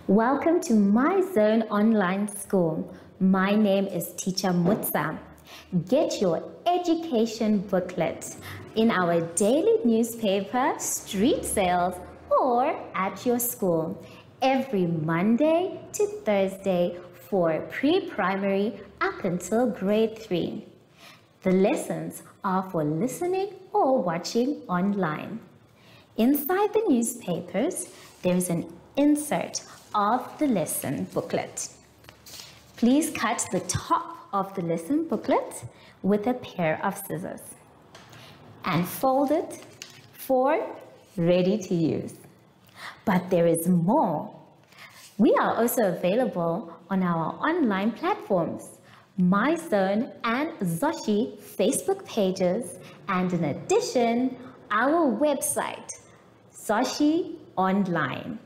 Welcome to My Zone Online School. My name is Teacher Mutsa. Get your education booklet in our daily newspaper, street sales, or at your school every Monday to Thursday for pre-primary up until grade 3. The lessons are for listening or watching online. Inside the newspapers, there is an insert of the lesson booklet. Please cut the top of the lesson booklet with a pair of scissors and fold it for ready to use. But there is more. We are also available on our online platforms, MyZone and Zoshi Facebook pages, and in addition, our website, Zoshi Online.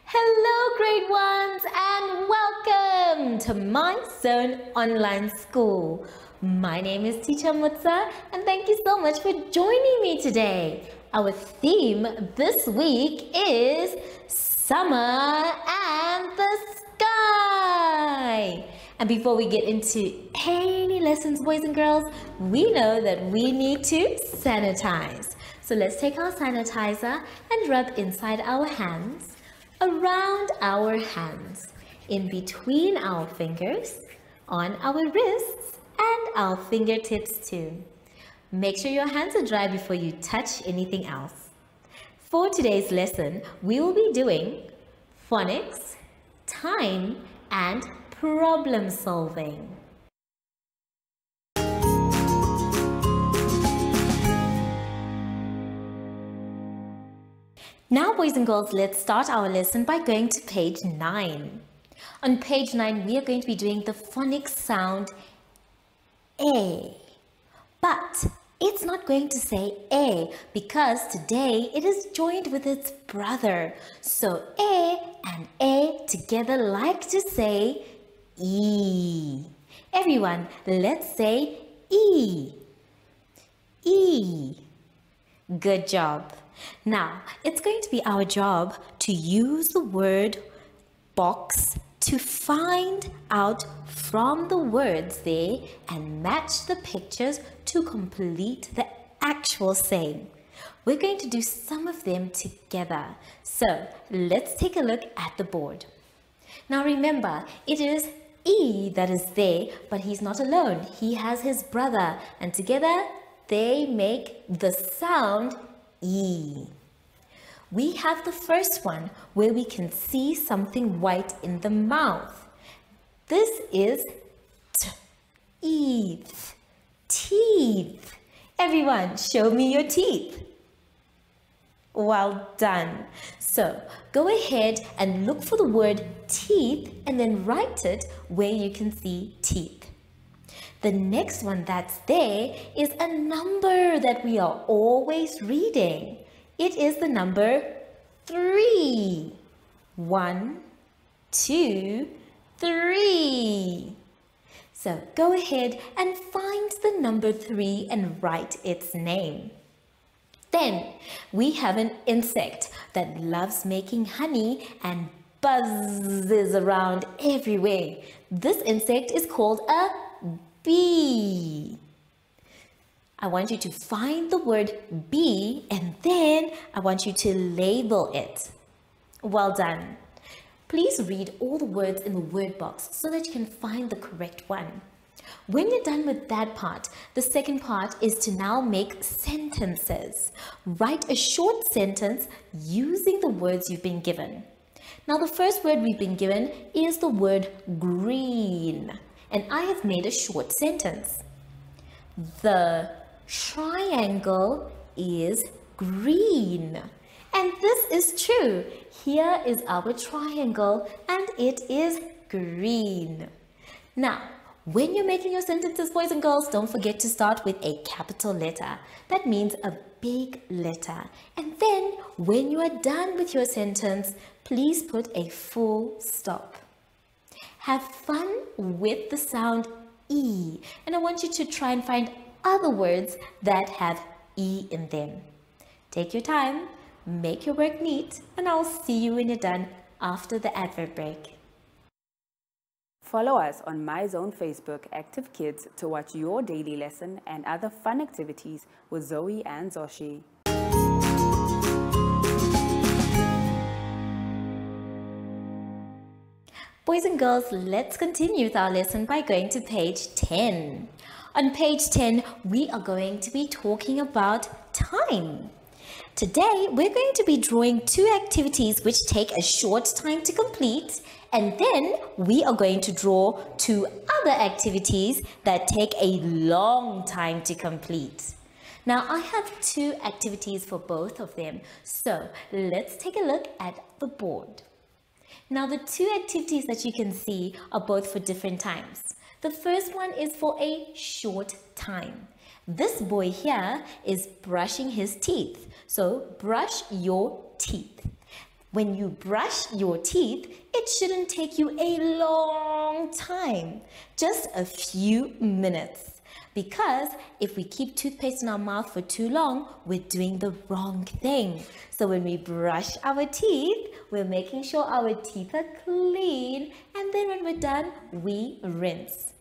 Hello grade ones and welcome to My Zone Online School. My name is Teacher Mutsa and thank you so much for joining me today. Our theme this week is Summer and the Sky. And before we get into any lessons, boys and girls, we know that we need to sanitize. So let's take our sanitizer and rub inside our hands, around our hands, in between our fingers, on our wrists, and our fingertips too. Make sure your hands are dry before you touch anything else. For today's lesson, we will be doing phonics, time, and problem solving. Now, boys and girls, let's start our lesson by going to page 9. On page 9, we are going to be doing the phonics sound A. But it's not going to say A because today it is joined with its brother. So A and A together like to say E. Everyone, let's say E. E. Good job. Now, it's going to be our job to use the word box to find out from the words there and match the pictures to complete the actual saying. We're going to do some of them together. So, let's take a look at the board. Now remember, it is E that is there, but he's not alone. He has his brother, and together they make the sound E. We have the first one where we can see something white in the mouth. This is teeth. Teeth. Everyone, show me your teeth. Well done. So go ahead and look for the word teeth and then write it where you can see teeth. The next one that's there is a number that we are always reading. It is the number 3. 1, 2, 3. So go ahead and find the number 3 and write its name. Then we have an insect that loves making honey and buzzes around everywhere. This insect is called a bee. I want you to find the word bee and then I want you to label it. Well done. Please read all the words in the word box so that you can find the correct one. When you're done with that part, the second part is to now make sentences. Write a short sentence using the words you've been given. Now the first word we've been given is the word green. And I have made a short sentence. The triangle is green. And this is true. Here is our triangle and it is green. Now, When you're making your sentences, boys and girls, don't forget to start with a capital letter. That means a big letter. And then when you are done with your sentence, please put a full stop. Have fun with the sound E. And I want you to try and find other words that have E in them. Take your time, make your work neat, and I'll see you when you're done after the advert break. Follow us on MyZone Facebook Active Kids to watch your daily lesson and other fun activities with Zoe and Zoshi. Boys and girls, let's continue with our lesson by going to page 10. On page 10, we are going to be talking about time. Today, we're going to be drawing two activities which take a short time to complete, and then we are going to draw two other activities that take a long time to complete. Now, I have two activities for both of them, so let's take a look at the board. Now, the two activities that you can see are both for different times. The first one is for a short time. This boy here is brushing his teeth. So, brush your teeth. When you brush your teeth, it shouldn't take you a long time, just a few minutes. Because if we keep toothpaste in our mouth for too long, we're doing the wrong thing. So when we brush our teeth, we're making sure our teeth are clean, and then when we're done, we rinse.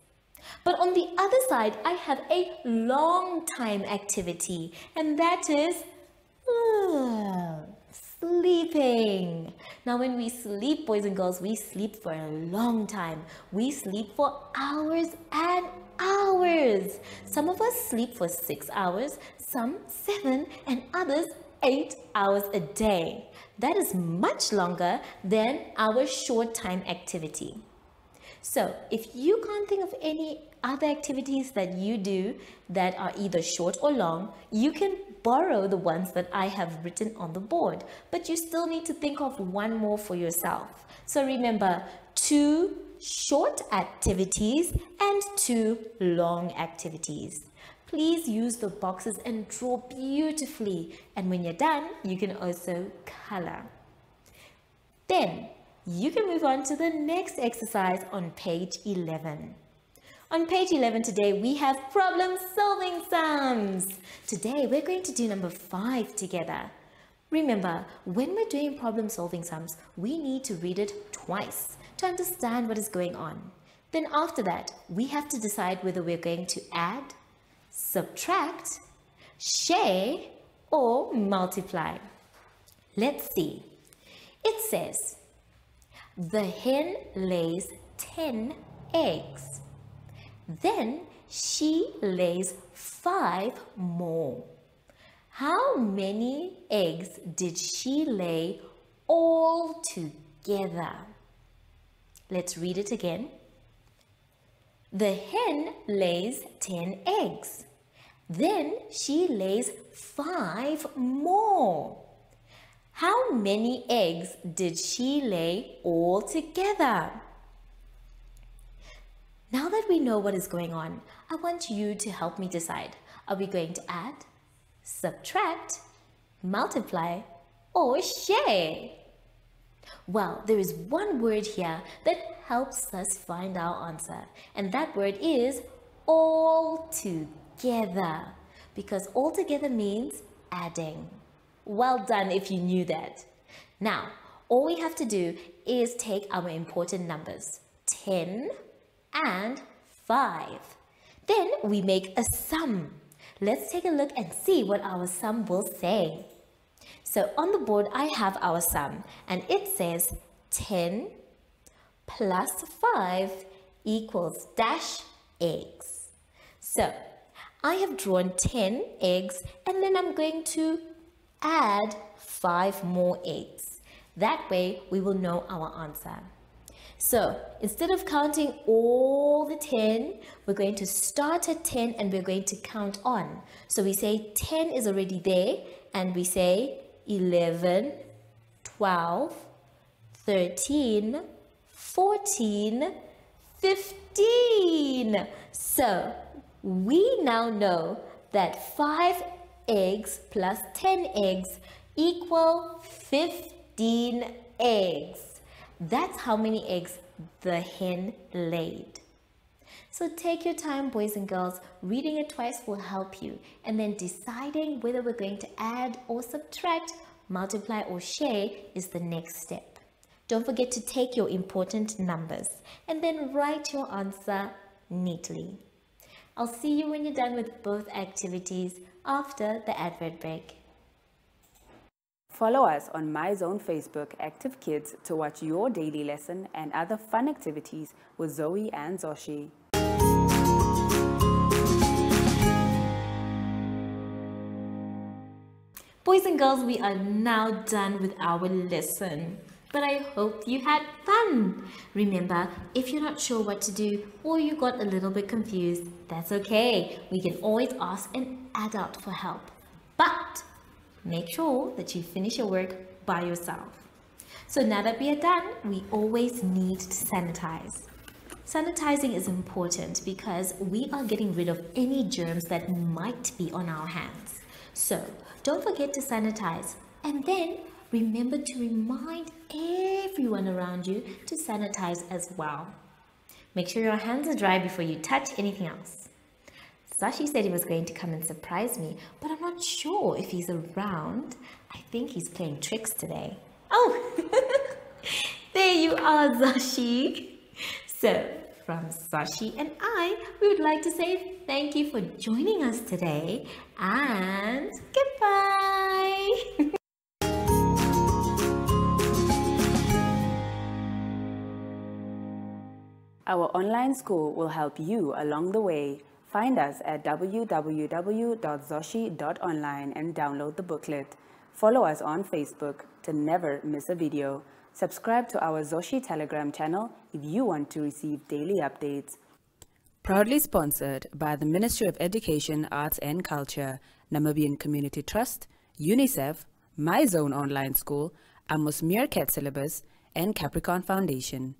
But on the other side, I have a long time activity, and that is sleeping. Now when we sleep, boys and girls, we sleep for a long time. We sleep for hours and hours. Some of us sleep for 6 hours, some 7, and others 8 hours a day. That is much longer than our short time activity. So if you can't think of any other activities that you do that are either short or long, you can borrow the ones that I have written on the board, but you still need to think of one more for yourself. So remember, 2 short activities and 2 long activities. Please use the boxes and draw beautifully, and when you're done, you can also color. Then you can move on to the next exercise on page 11. On page 11 today, we have problem solving sums. Today, we're going to do number 5 together. Remember, when we're doing problem solving sums, we need to read it twice to understand what is going on. Then after that, we have to decide whether we're going to add, subtract, share, or multiply. Let's see. It says, the hen lays 10 eggs. Then she lays 5 more. How many eggs did she lay all together? Let's read it again. The hen lays 10 eggs. Then she lays 5 more. How many eggs did she lay all together? Now that we know what is going on, I want you to help me decide. Are we going to add, subtract, multiply, or share? Well, there is one word here that helps us find our answer, and that word is all together, because all together means adding. Well done if you knew that. Now, all we have to do is take our important numbers, 10 and 5. Then we make a sum. Let's take a look and see what our sum will say. So on the board, I have our sum, and it says 10 plus 5 equals dash eggs. So I have drawn 10 eggs, and then I'm going to add 5 more eggs. That way we will know our answer. So instead of counting all the 10, we're going to start at 10 and we're going to count on. So we say 10 is already there, and we say 11, 12, 13, 14, 15. So we now know that 5 eggs plus 10 eggs equal 15 eggs. That's how many eggs the hen laid. So take your time, boys and girls. Reading it twice will help you. And then deciding whether we're going to add or subtract, multiply or share is the next step. Don't forget to take your important numbers and then write your answer neatly. I'll see you when you're done with both activities after the advert break. Follow us on MyZone Facebook Active Kids to watch your daily lesson and other fun activities with Zoe and Zoshi. Boys and girls, we are now done with our lesson. But I hope you had fun. Remember, if you're not sure what to do or you got a little bit confused, that's okay. We can always ask an adult for help. But make sure that you finish your work by yourself. So now that we are done, we always need to sanitize. Sanitizing is important because we are getting rid of any germs that might be on our hands. So don't forget to sanitize, and then remember to remind everyone around you to sanitize as well. Make sure your hands are dry before you touch anything else. Sashi said he was going to come and surprise me, but I'm not sure if he's around. I think he's playing tricks today. Oh, there you are, Sashi. So, from Sashi and I, we would like to say thank you for joining us today and goodbye. Our online school will help you along the way. Find us at www.zoshi.online and download the booklet. Follow us on Facebook to never miss a video. Subscribe to our Zoshi Telegram channel if you want to receive daily updates. Proudly sponsored by the Ministry of Education, Arts and Culture, Namibian Community Trust, UNICEF, MyZone Online School, Amos Meerkat Syllabus, and Capricorn Foundation.